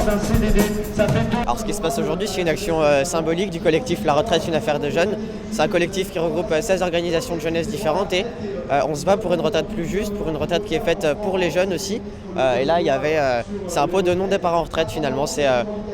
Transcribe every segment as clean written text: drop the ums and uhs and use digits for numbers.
un CDD, ça fait tout. Alors ce qui se passe aujourd'hui, c'est une action symbolique du collectif La Retraite, une affaire de jeunes. C'est un collectif qui regroupe 16 organisations de jeunesse différentes et on se bat pour une retraite plus juste, pour une retraite qui est faite pour les jeunes aussi. Et là, c'est un pot de non-départ en retraite finalement. C'est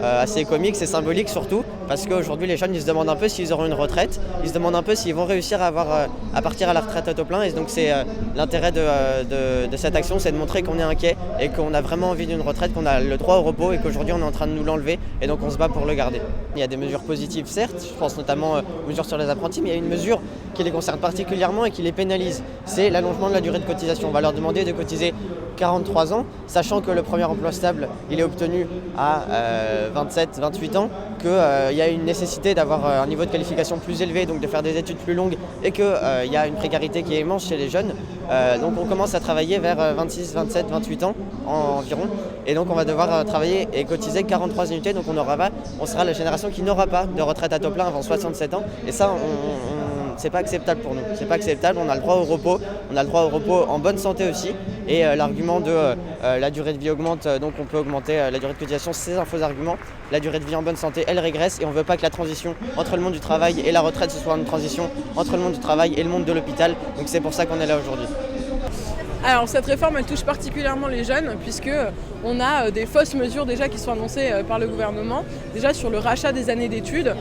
assez comique, c'est symbolique surtout parce qu'aujourd'hui les jeunes ils se demandent un peu s'ils auront une retraite, ils se demandent un peu s'ils vont réussir à partir à la retraite à taux plein. Et donc c'est l'intérêt de cette action, c'est de montrer qu'on est inquiet et qu'on a vraiment envie d'une retraite, qu'on a le droit au repos et qu'aujourd'hui on est en train de nous l'enlever et donc on se bat pour le garder. Il y a des mesures positives certes, je pense notamment aux mesures sur les apprentis, mais il y a une mesure qui les concerne particulièrement et qui les pénalise, c'est l'allongement de la durée de cotisation. On va leur demander de cotiser 43 ans, sachant que le premier emploi stable il est obtenu à 27-28 ans, qu'il y a une nécessité d'avoir un niveau de qualification plus élevé, donc de faire des études plus longues et qu'il y a une précarité qui est immense chez les jeunes. Donc on commence à travailler vers 26, 27, 28 ans environ et donc on va devoir travailler et cotiser 43 unités, donc on sera la génération qui n'aura pas de retraite à taux plein avant 67 ans et ça c'est pas acceptable pour nous, c'est pas acceptable, on a le droit au repos, en bonne santé aussi et l'argument de la durée de vie augmente, donc on peut augmenter la durée de cotisation, c'est un faux argument. La durée de vie en bonne santé elle régresse et on veut pas que la transition entre le monde du travail et la retraite ce soit une transition entre le monde du travail et le monde de l'hôpital, donc c'est pour ça qu'on est là aujourd'hui. Alors cette réforme elle touche particulièrement les jeunes puisque on a des fausses mesures déjà qui sont annoncées par le gouvernement. Déjà sur le rachat des années d'études,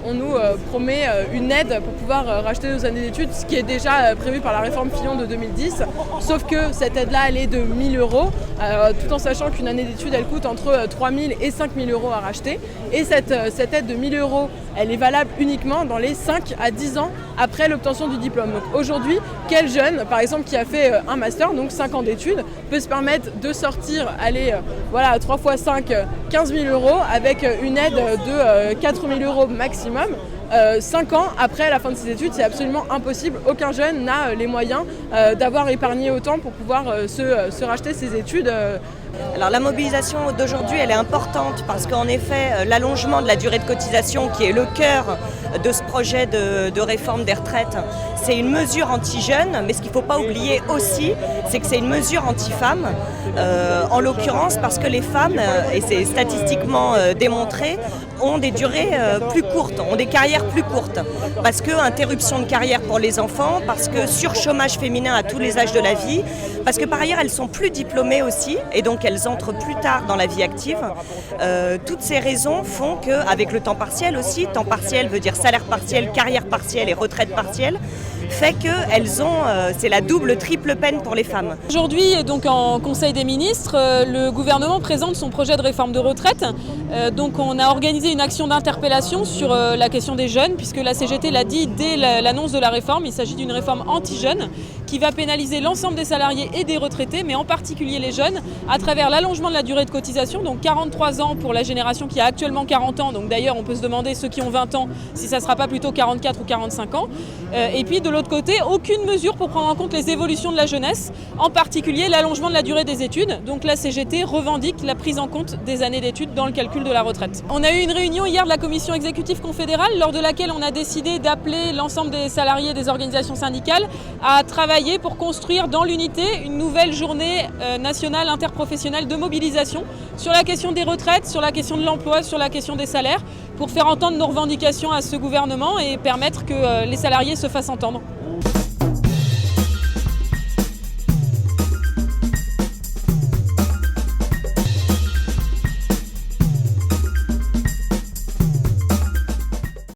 on nous promet une aide pour pouvoir racheter nos années d'études, ce qui est déjà prévu par la réforme Fillon de 2010. Sauf que cette aide-là elle est de 1 000 €, tout en sachant qu'une année d'études elle coûte entre 3 000 et 5 000 € à racheter. Et cette aide de 1 000 € elle est valable uniquement dans les 5 à 10 ans après l'obtention du diplôme. Donc aujourd'hui, quel jeune, par exemple, qui a fait un master, donc 5 ans d'études, peut se permettre de sortir, aller à 3 x 5, 15 000 € avec une aide de 4 000 € maximum. 5 ans après la fin de ses études, c'est absolument impossible. Aucun jeune n'a les moyens d'avoir épargné autant pour pouvoir se racheter ses études. Alors la mobilisation d'aujourd'hui elle est importante parce qu'en effet l'allongement de la durée de cotisation qui est le cœur de ce projet de réforme des retraites, c'est une mesure anti-jeunes, mais ce qu'il ne faut pas oublier aussi c'est que c'est une mesure anti-femmes, en l'occurrence parce que les femmes, et c'est statistiquement démontré, ont des durées plus courtes, ont des carrières plus courtes, parce que interruption de carrière pour les enfants, parce que surchômage féminin à tous les âges de la vie, parce que par ailleurs elles sont plus diplômées aussi et donc elles entrent plus tard dans la vie active. Toutes ces raisons font qu'avec le temps partiel aussi, temps partiel veut dire salaire partiel, carrière partielle et retraite partielle, fait que c'est la double, triple peine pour les femmes. Aujourd'hui, donc en Conseil des ministres, le gouvernement présente son projet de réforme de retraite. Donc on a organisé une action d'interpellation sur la question des jeunes, puisque la CGT l'a dit dès l'annonce de la réforme, il s'agit d'une réforme anti-jeunes qui va pénaliser l'ensemble des salariés et des retraités, mais en particulier les jeunes, à travers l'allongement de la durée de cotisation, donc 43 ans pour la génération qui a actuellement 40 ans, donc d'ailleurs on peut se demander ceux qui ont 20 ans si ça ne sera pas plutôt 44 ou 45 ans, et puis de l'autre côté, aucune mesure pour prendre en compte les évolutions de la jeunesse, en particulier l'allongement de la durée des études, donc la CGT revendique la prise en compte des années d'études dans le calcul de la retraite. On a eu une réunion hier de la commission exécutive confédérale, lors de laquelle on a décidé d'appeler l'ensemble des salariés des organisations syndicales à travailler pour construire dans l'unité une nouvelle journée nationale interprofessionnelle de mobilisation sur la question des retraites, sur la question de l'emploi, sur la question des salaires, pour faire entendre nos revendications à ce gouvernement et permettre que les salariés se fassent entendre.